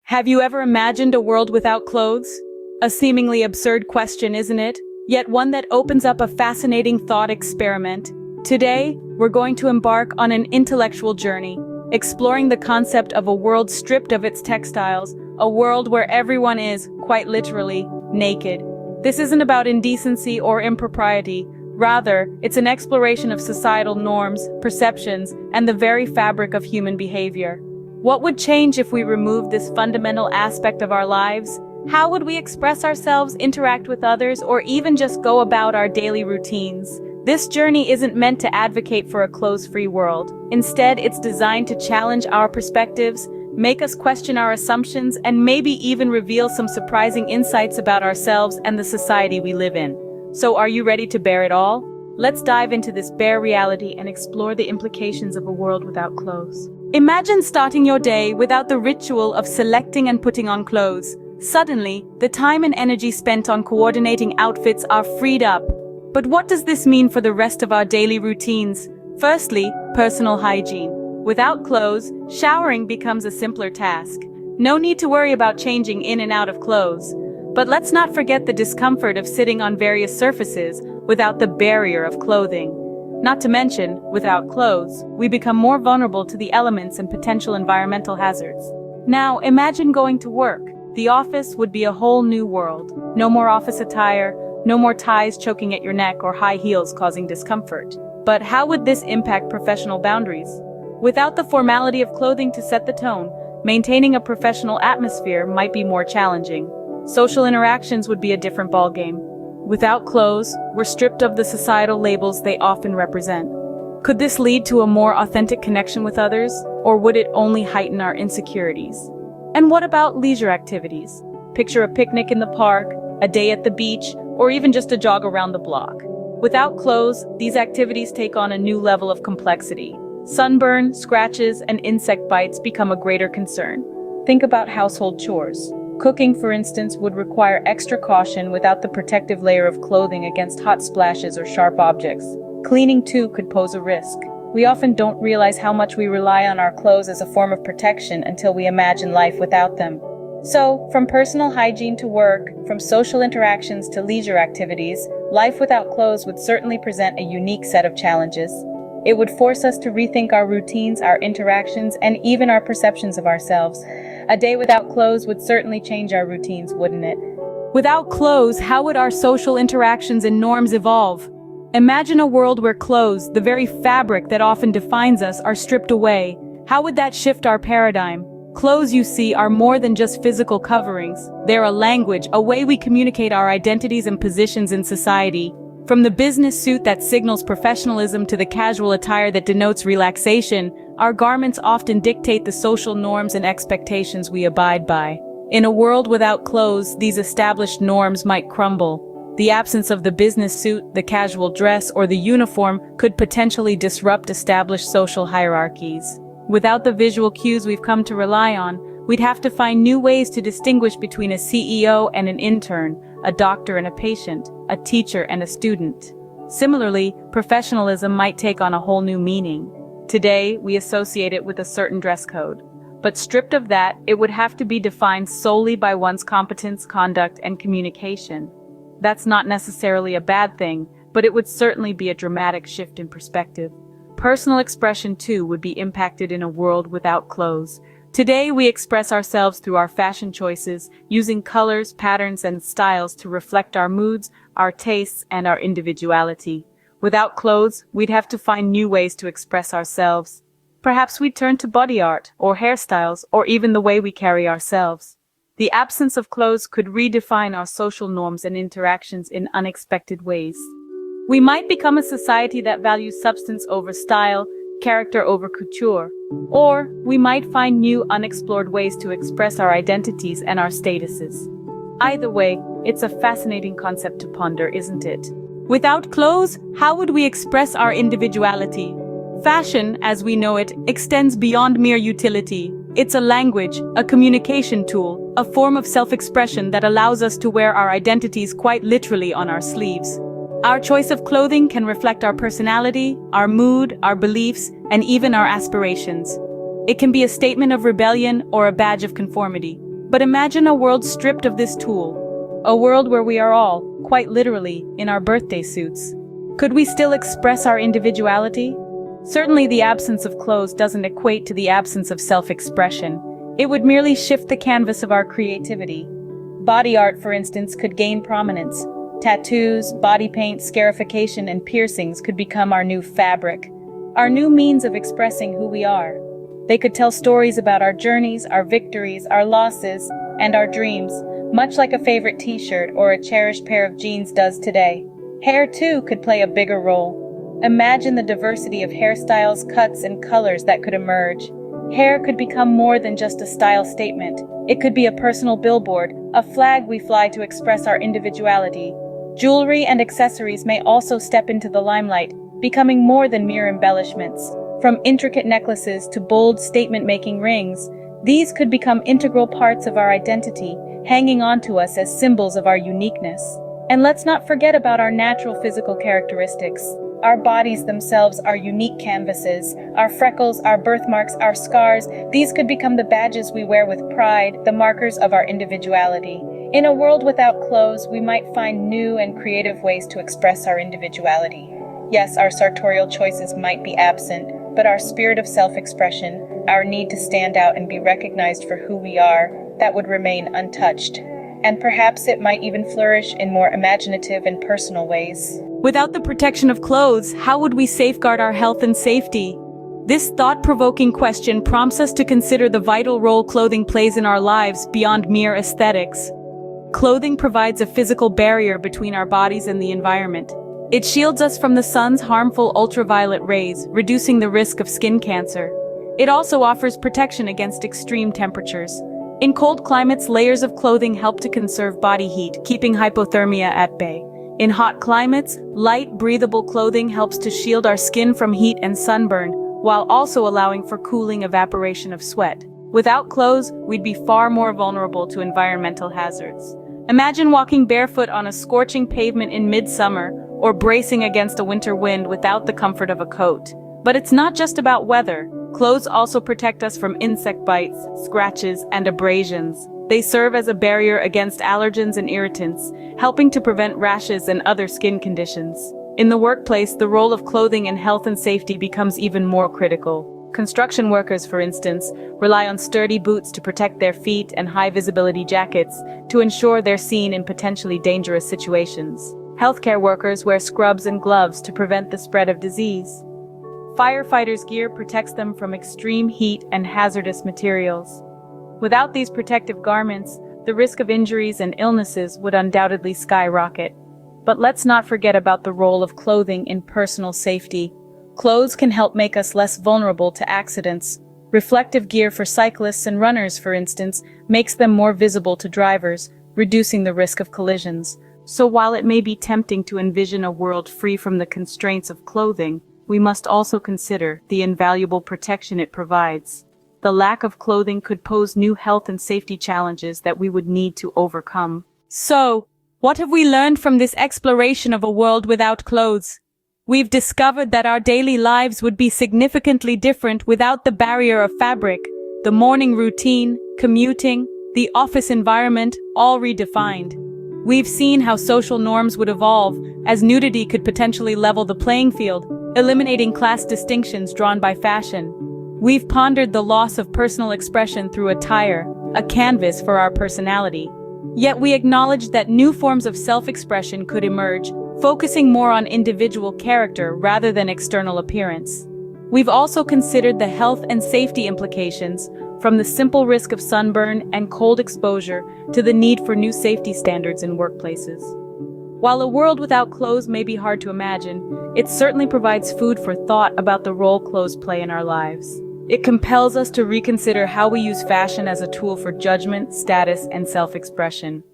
Have you ever imagined a world without clothes? A seemingly absurd question, isn't it? Yet one that opens up a fascinating thought experiment. Today, we're going to embark on an intellectual journey, exploring the concept of a world stripped of its textiles, a world where everyone is, quite literally, naked. This isn't about indecency or impropriety. Rather, it's an exploration of societal norms, perceptions, and the very fabric of human behavior. What would change if we removed this fundamental aspect of our lives? How would we express ourselves, interact with others, or even just go about our daily routines? This journey isn't meant to advocate for a clothes-free world. Instead, it's designed to challenge our perspectives, make us question our assumptions, and maybe even reveal some surprising insights about ourselves and the society we live in. So are you ready to bear it all? Let's dive into this bare reality and explore the implications of a world without clothes. Imagine starting your day without the ritual of selecting and putting on clothes. Suddenly, the time and energy spent on coordinating outfits are freed up. But what does this mean for the rest of our daily routines? Firstly, personal hygiene. Without clothes, showering becomes a simpler task. No need to worry about changing in and out of clothes. But let's not forget the discomfort of sitting on various surfaces without the barrier of clothing. Not to mention, without clothes, we become more vulnerable to the elements and potential environmental hazards. Now, imagine going to work. The office would be a whole new world. No more office attire, no more ties choking at your neck or high heels causing discomfort. But how would this impact professional boundaries? Without the formality of clothing to set the tone, maintaining a professional atmosphere might be more challenging. Social interactions would be a different ballgame. Without clothes, we're stripped of the societal labels they often represent. Could this lead to a more authentic connection with others, or would it only heighten our insecurities? And what about leisure activities? Picture a picnic in the park, a day at the beach, or even just a jog around the block. Without clothes, these activities take on a new level of complexity. Sunburn, scratches, and insect bites become a greater concern. Think about household chores. Cooking, for instance, would require extra caution without the protective layer of clothing against hot splashes or sharp objects. Cleaning, too, could pose a risk. We often don't realize how much we rely on our clothes as a form of protection until we imagine life without them. So, from personal hygiene to work, from social interactions to leisure activities, life without clothes would certainly present a unique set of challenges. It would force us to rethink our routines, our interactions, and even our perceptions of ourselves. A day without clothes would certainly change our routines, wouldn't it? Without clothes, how would our social interactions and norms evolve? Imagine a world where clothes, the very fabric that often defines us, are stripped away. How would that shift our paradigm? Clothes, you see, are more than just physical coverings. They're a language, a way we communicate our identities and positions in society. From the business suit that signals professionalism to the casual attire that denotes relaxation, our garments often dictate the social norms and expectations we abide by. In a world without clothes, these established norms might crumble. The absence of the business suit, the casual dress, or the uniform could potentially disrupt established social hierarchies. Without the visual cues we've come to rely on, we'd have to find new ways to distinguish between a CEO and an intern, a doctor and a patient, a teacher and a student. Similarly, professionalism might take on a whole new meaning. Today, we associate it with a certain dress code. But stripped of that, it would have to be defined solely by one's competence, conduct, and communication. That's not necessarily a bad thing, but it would certainly be a dramatic shift in perspective. Personal expression, too, would be impacted in a world without clothes. Today, we express ourselves through our fashion choices, using colors, patterns, and styles to reflect our moods, our tastes, and our individuality. Without clothes, we'd have to find new ways to express ourselves. Perhaps we'd turn to body art, or hairstyles, or even the way we carry ourselves. The absence of clothes could redefine our social norms and interactions in unexpected ways. We might become a society that values substance over style, character over couture. Or we might find new, unexplored ways to express our identities and our statuses. Either way, it's a fascinating concept to ponder, isn't it? Without clothes, how would we express our individuality? Fashion, as we know it, extends beyond mere utility. It's a language, a communication tool, a form of self-expression that allows us to wear our identities quite literally on our sleeves. Our choice of clothing can reflect our personality, our mood, our beliefs, and even our aspirations. It can be a statement of rebellion or a badge of conformity. But imagine a world stripped of this tool. A world where we are all, quite literally, in our birthday suits. Could we still express our individuality? Certainly the absence of clothes doesn't equate to the absence of self-expression. It would merely shift the canvas of our creativity. Body art, for instance, could gain prominence. Tattoos, body paint, scarification, and piercings could become our new fabric, our new means of expressing who we are. They could tell stories about our journeys, our victories, our losses, and our dreams, much like a favorite t-shirt or a cherished pair of jeans does today. Hair, too, could play a bigger role. Imagine the diversity of hairstyles, cuts, and colors that could emerge. Hair could become more than just a style statement. It could be a personal billboard, a flag we fly to express our individuality. Jewelry and accessories may also step into the limelight, becoming more than mere embellishments. From intricate necklaces to bold statement-making rings, these could become integral parts of our identity, hanging onto us as symbols of our uniqueness. And let's not forget about our natural physical characteristics. Our bodies themselves are unique canvases. Our freckles, our birthmarks, our scars, these could become the badges we wear with pride, the markers of our individuality. In a world without clothes, we might find new and creative ways to express our individuality. Yes, our sartorial choices might be absent, but our spirit of self-expression, our need to stand out and be recognized for who we are, that would remain untouched. And perhaps it might even flourish in more imaginative and personal ways. Without the protection of clothes, how would we safeguard our health and safety? This thought-provoking question prompts us to consider the vital role clothing plays in our lives beyond mere aesthetics. Clothing provides a physical barrier between our bodies and the environment. It shields us from the sun's harmful ultraviolet rays, reducing the risk of skin cancer. It also offers protection against extreme temperatures. In cold climates, layers of clothing help to conserve body heat, keeping hypothermia at bay. In hot climates, light, breathable clothing helps to shield our skin from heat and sunburn, while also allowing for cooling evaporation of sweat. Without clothes, we'd be far more vulnerable to environmental hazards. Imagine walking barefoot on a scorching pavement in midsummer, or bracing against a winter wind without the comfort of a coat. But it's not just about weather. Clothes also protect us from insect bites, scratches, and abrasions. They serve as a barrier against allergens and irritants, helping to prevent rashes and other skin conditions. In the workplace, the role of clothing in health and safety becomes even more critical. Construction workers, for instance, rely on sturdy boots to protect their feet and high-visibility jackets to ensure they're seen in potentially dangerous situations. Healthcare workers wear scrubs and gloves to prevent the spread of disease. Firefighters' gear protects them from extreme heat and hazardous materials. Without these protective garments, the risk of injuries and illnesses would undoubtedly skyrocket. But let's not forget about the role of clothing in personal safety. Clothes can help make us less vulnerable to accidents. Reflective gear for cyclists and runners, for instance, makes them more visible to drivers, reducing the risk of collisions. So while it may be tempting to envision a world free from the constraints of clothing, we must also consider the invaluable protection it provides. The lack of clothing could pose new health and safety challenges that we would need to overcome. So, what have we learned from this exploration of a world without clothes? We've discovered that our daily lives would be significantly different without the barrier of fabric. The morning routine, commuting, the office environment, all redefined. We've seen how social norms would evolve, as nudity could potentially level the playing field, eliminating class distinctions drawn by fashion. We've pondered the loss of personal expression through attire, a canvas for our personality. Yet we acknowledge that new forms of self-expression could emerge, focusing more on individual character rather than external appearance. We've also considered the health and safety implications, from the simple risk of sunburn and cold exposure to the need for new safety standards in workplaces. While a world without clothes may be hard to imagine, it certainly provides food for thought about the role clothes play in our lives. It compels us to reconsider how we use fashion as a tool for judgment, status, and self-expression.